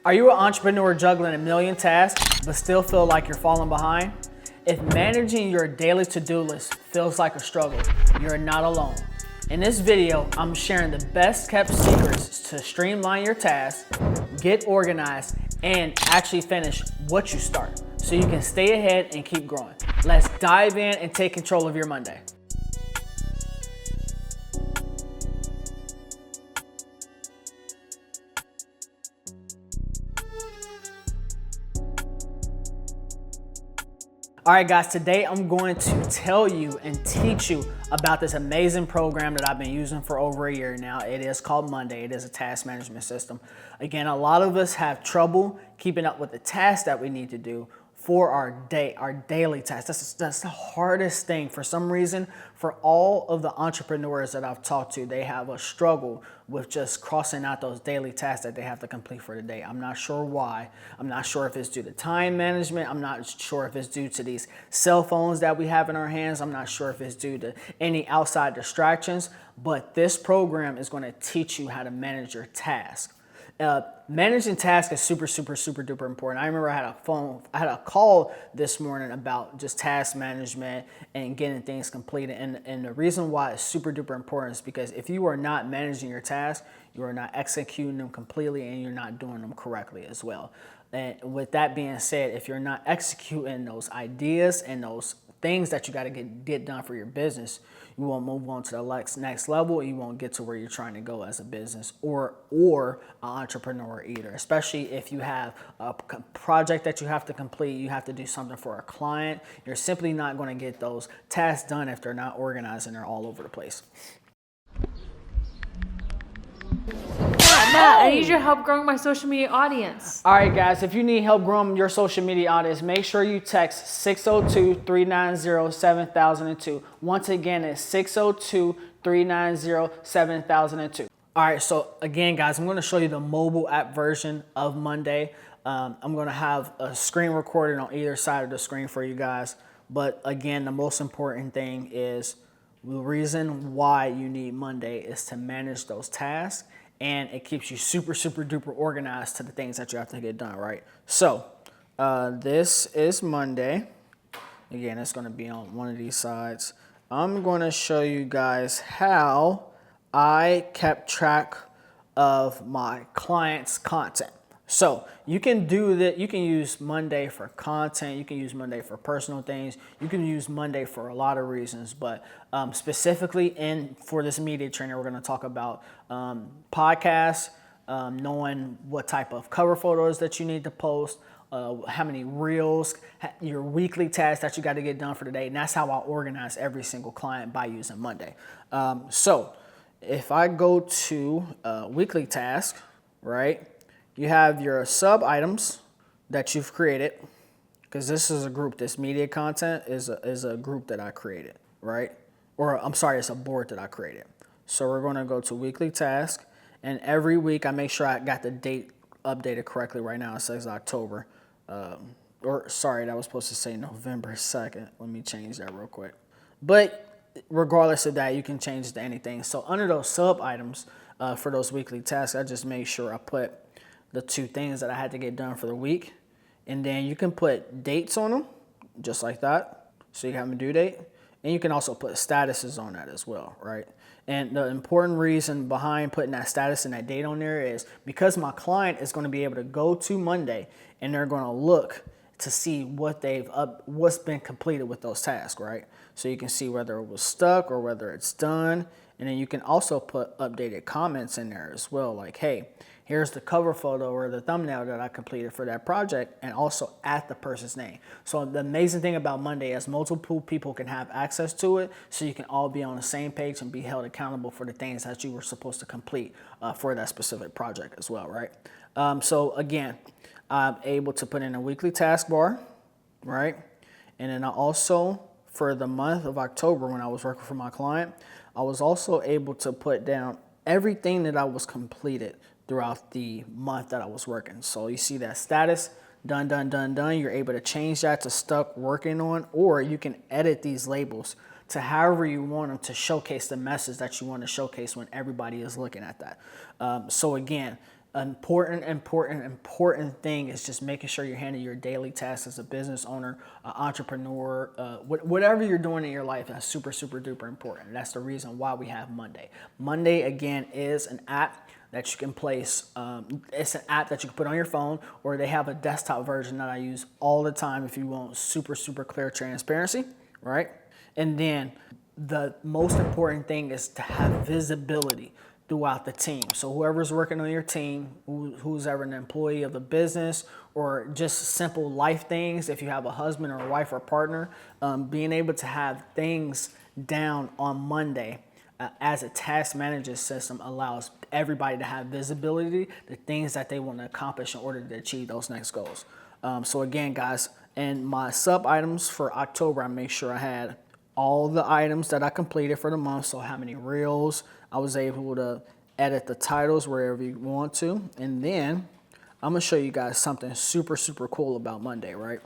Are you an entrepreneur juggling a million tasks but still feel like you're falling behind? If managing your daily to-do list feels like a struggle, you're not alone. In this video, I'm sharing the best kept secrets to streamline your tasks, get organized, and actually finish what you start so you can stay ahead and keep growing. Let's dive in and take control of your Monday. All right, guys, today I'm going to tell you and teach you about this amazing program that I've been using for over a year now. It is called Monday. It is a task management system. Again, a lot of us have trouble keeping up with the tasks that we need to do for our daily tasks. That's the hardest thing. For some reason, for all of the entrepreneurs that I've talked to, they have a struggle with just crossing out those daily tasks that they have to complete for the day. I'm not sure why. I'm not sure if it's due to time management. I'm not sure if it's due to these cell phones that we have in our hands. I'm not sure if it's due to any outside distractions, but this program is going to teach you how to manage your tasks. Managing tasks is super duper important. I remember I had a call this morning about just task management and getting things completed. And the reason why it's super duper important is because if you are not managing your tasks, you are not executing them completely and you're not doing them correctly as well. And with that being said, if you're not executing those ideas and those things that you got to get done for your business, you won't move on to the next level. You won't get to where you're trying to go as a business or an entrepreneur either, especially if you have a project that you have to complete, you have to do something for a client. You're simply not going to get those tasks done if they're not organized and they're all over the place. Matt, I need your help growing my social media audience. All right, guys, if you need help growing your social media audience, make sure you text 602-390-7002. Once again, it's 602-390-7002. All right, so again, guys, I'm going to show you the mobile app version of Monday. I'm going to have a screen recorded on either side of the screen for you guys. But again, the most important thing is the reason why you need Monday is to manage those tasks. And it keeps you super duper organized to the things that you have to get done, right? So this is Monday. Again, it's going to be on one of these sides. I'm going to show you guys how I kept track of my clients' content. So you can do that. You can use Monday for content. You can use Monday for personal things. You can use Monday for a lot of reasons, but specifically for this media training, we're going to talk about podcasts, knowing what type of cover photos that you need to post, how many reels, your weekly tasks that you got to get done for the day. And that's how I organize every single client by using Monday. So if I go to weekly task, right? You have your sub items that you've created, because this is a group. This media content is a group that I created, right? Or I'm sorry, it's a board that I created. So we're going to go to weekly task, and every week I make sure I got the date updated correctly. Right now it says October, or sorry, that was supposed to say November 2nd. Let me change that real quick. But regardless of that, you can change it to anything. So under those sub items for those weekly tasks, I just made sure I put the two things that I had to get done for the week. And then you can put dates on them, just like that. So you have a due date. And you can also put statuses on that as well, right? And the important reason behind putting that status and that date on there is because my client is going to be able to go to Monday and they're going to look to see what's been completed with those tasks, right? So you can see whether it was stuck or whether it's done. And then you can also put updated comments in there as well, like, hey, here's the cover photo or the thumbnail that I completed for that project, and also at the person's name. So the amazing thing about Monday is multiple people can have access to it, so you can all be on the same page and be held accountable for the things that you were supposed to complete for that specific project as well, right? So again, I'm able to put in a weekly task bar, right? And then I also, for the month of October when I was working for my client, I was also able to put down everything that I was completed throughout the month that I was working. So you see that status, done. You're able to change that to stuck working on, or you can edit these labels to however you want them to showcase the message that you want to showcase when everybody is looking at that. So again, Important thing is just making sure you're handling your daily tasks as a business owner, entrepreneur, whatever you're doing in your life. That's super duper important. That's the reason why we have Monday. Monday, again, is an app that you can place. It's an app that you can put on your phone, or they have a desktop version that I use all the time if you want super clear transparency, right? And then the most important thing is to have visibility throughout the team. So whoever's working on your team, who's ever an employee of the business, or just simple life things, if you have a husband or a wife or partner, being able to have things down on Monday as a task management system allows everybody to have visibility to things that they want to accomplish in order to achieve those next goals. So again, guys, and my sub items for October, I made sure I had all the items that I completed for the month. So how many reels, I was able to edit the titles wherever you want to. And then I'm gonna show you guys something super cool about Monday, right?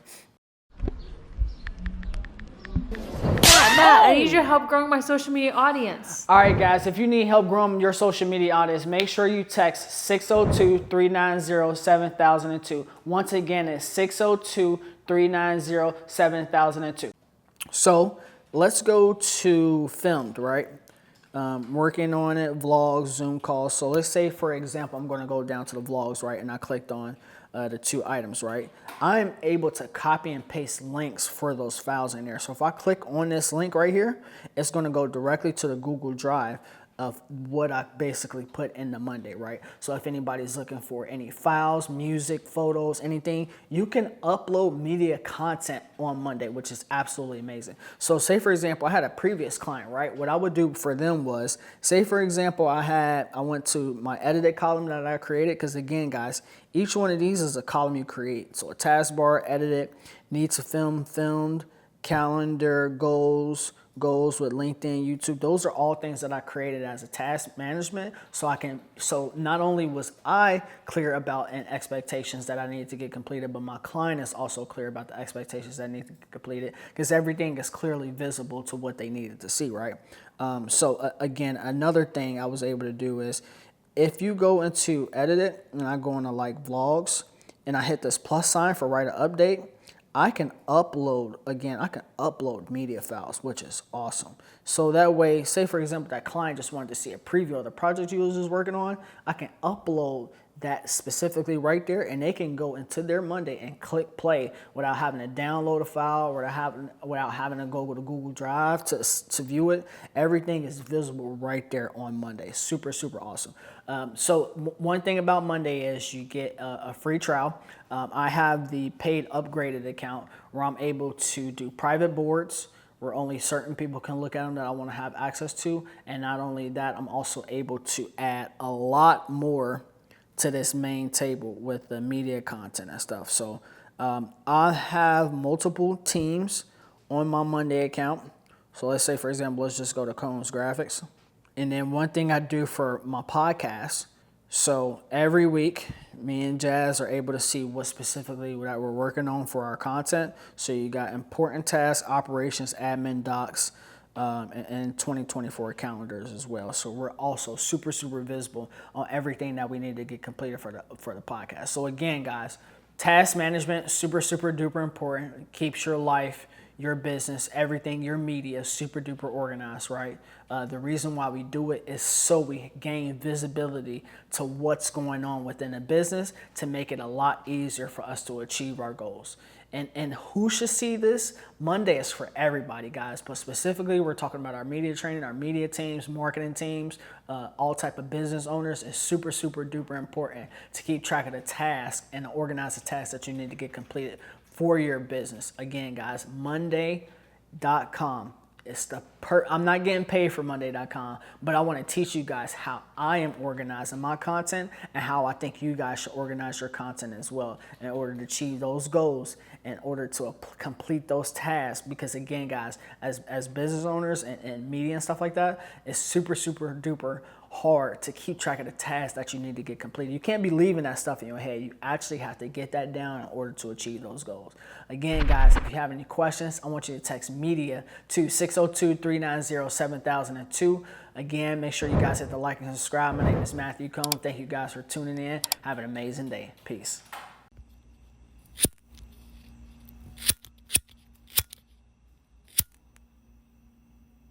Matt, I need your help growing my social media audience. All right, guys, if you need help growing your social media audience, make sure you text 602-390-7002. Once again, it's 602-390-7002. So let's go to filmed, right? Working on it, vlogs, Zoom calls. So let's say, for example, I'm going to go down to the vlogs, right? And I clicked on the 2 items, right? I'm able to copy and paste links for those files in there. So if I click on this link right here, it's going to go directly to the Google Drive of what I basically put in the Monday, right? So if anybody's looking for any files, music, photos, anything, you can upload media content on Monday, which is absolutely amazing. So say, for example, I had a previous client, right? What I would do for them was, say, for example, I went to my edited column that I created, because again, guys, each one of these is a column you create. So a taskbar, edited, needs to filmed, calendar, goals with LinkedIn, YouTube. Those are all things that I created as a task management. So not only was I clear about and expectations that I needed to get completed, but my client is also clear about the expectations that need to get completed, because everything is clearly visible to what they needed to see, right? Again, another thing I was able to do is, if you go into edit it, and I go into like vlogs, and I hit this plus sign for write an update, I can upload media files, which is awesome. So that way, say for example, that client just wanted to see a preview of the project you was working on, I can upload that specifically right there, and they can go into their Monday and click play without having to download a file, without having to go to Google Drive to view it. Everything is visible right there on Monday. Super awesome. So one thing about Monday is you get a free trial. I have the paid upgraded account where I'm able to do private boards where only certain people can look at them that I want to have access to. And not only that, I'm also able to add a lot more to this main table with the media content and stuff. So I have multiple teams on my Monday account. So let's say, for example, let's just go to conesgraphix. And then one thing I do for my podcast, so every week, me and Jazz are able to see what specifically that we're working on for our content. So you got important tasks, operations, admin, docs, and 2024 calendars as well. So we're also super visible on everything that we need to get completed for the podcast. So again, guys, task management, super duper important. Keeps your life, your business, everything, your media super duper organized, right? The reason why we do it is so we gain visibility to what's going on within the business to make it a lot easier for us to achieve our goals. And who should see this? Monday is for everybody, guys, but specifically we're talking about our media training, our media teams, marketing teams, all type of business owners. Is super duper important to keep track of the task and organize the tasks that you need to get completed for your business. Again, guys, monday.com. I'm not getting paid for monday.com, but I want to teach you guys how I am organizing my content and how I think you guys should organize your content as well in order to achieve those goals, in order to complete those tasks. Because again, guys, as business owners and media and stuff like that, it's super duper hard to keep track of the tasks that you need to get completed. You can't be leaving that stuff in your head. You actually have to get that down in order to achieve those goals. Again, guys, if you have any questions, I want you to text media to 602-390-7002. Again, make sure you guys hit the like and subscribe. My name is Matthew Cohn. Thank you guys for tuning in. Have an amazing day. Peace.